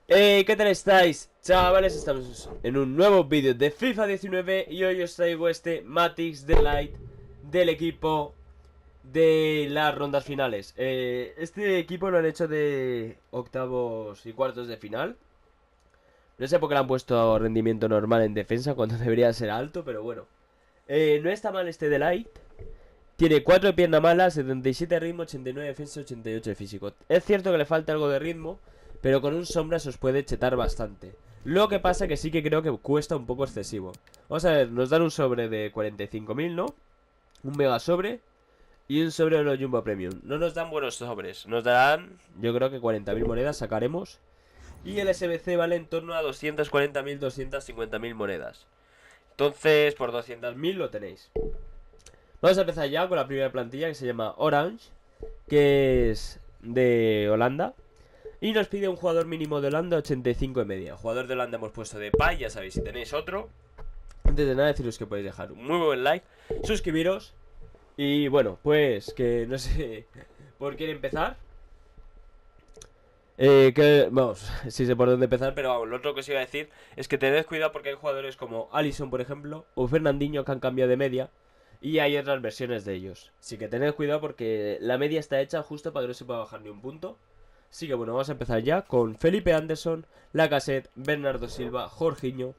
¿Qué tal estáis? Chavales, estamos en un nuevo vídeo de FIFA 19 y hoy os traigo este Matix Delight del equipo de las rondas finales. Este equipo lo han hecho de octavos y cuartos de final. No sé por qué le han puesto rendimiento normal en defensa cuando debería ser alto, pero bueno. No está mal este Delight. Tiene 4 de pierna mala, 77 de ritmo, 89 de defensa, 88 de físico. Es cierto que le falta algo de ritmo, pero con un sombra se os puede chetar bastante. Lo que pasa que sí que creo que cuesta un poco excesivo. Vamos a ver, nos dan un sobre de 45.000, ¿no? Un mega sobre y un sobre de los Jumbo Premium. No nos dan buenos sobres, nos darán, yo creo que 40.000 monedas sacaremos. Y el SBC vale en torno a 240.000, 250.000 monedas. Entonces, por 200.000 lo tenéis. Vamos a empezar ya con la primera plantilla, que se llama Orange, que es de Holanda. Y nos pide un jugador mínimo de Holanda, 85 de media. Jugador de Holanda hemos puesto de Depay, ya sabéis. Si tenéis otro, antes de nada deciros que podéis dejar un muy buen like, suscribiros. Y bueno, pues que no sé por quién empezar. Vamos, sí sé por dónde empezar, pero vamos, lo otro que os iba a decir es que tened cuidado porque hay jugadores como Alisson, por ejemplo, o Fernandinho que han cambiado de media. Y hay otras versiones de ellos. Así que tened cuidado porque la media está hecha justo para que no se pueda bajar ni un punto. Así que bueno, vamos a empezar ya con Felipe Anderson, Lacazette, Bernardo Silva, Jorginho,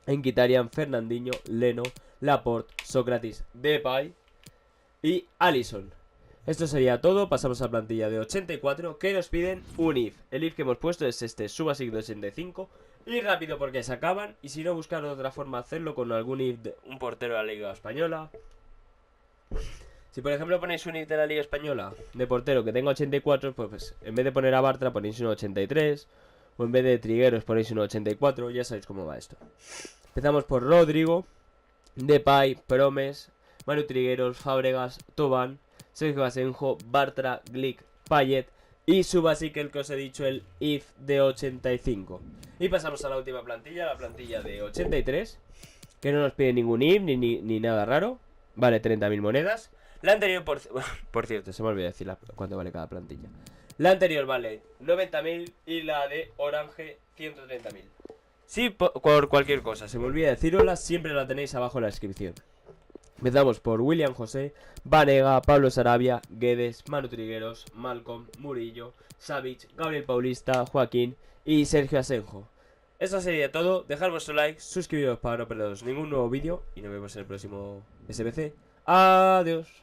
Mkhitaryan, Fernandinho, Leno, Laporte, Sócrates, Depay y Alisson. Esto sería todo, pasamos a la plantilla de 84 que nos piden un if. El if que hemos puesto es este, Subasic de 85 y rápido porque se acaban. Y si no, buscar otra forma de hacerlo con algún if de un portero de la Liga Española. Si por ejemplo ponéis un if de la Liga Española de portero que tenga 84, pues en vez de poner a Bartra ponéis un 83. O en vez de Trigueros ponéis un 84, ya sabéis cómo va esto. Empezamos por Rodrigo, Depay, Promes, Manu Trigueros, Fábregas, Tobán, Sergio Asenjo, Bartra, Glick, Payet y Subasic, el que os he dicho, el if de 85. Y pasamos a la última plantilla, la plantilla de 83, que no nos pide ningún if ni nada raro. Vale 30.000 monedas. La anterior, por cierto, se me olvidó decir cuánto vale cada plantilla. La anterior vale 90.000 y la de Orange 130.000. Si por cualquier cosa se me olvida decirosla, siempre la tenéis abajo en la descripción. Empezamos por William José, Vanega, Pablo Sarabia, Guedes, Manu Trigueros, Malcolm, Murillo, Savic, Gabriel Paulista, Joaquín y Sergio Asenjo. Eso sería todo, dejad vuestro like, suscribiros para no perderos ningún nuevo vídeo y nos vemos en el próximo SBC. Adiós.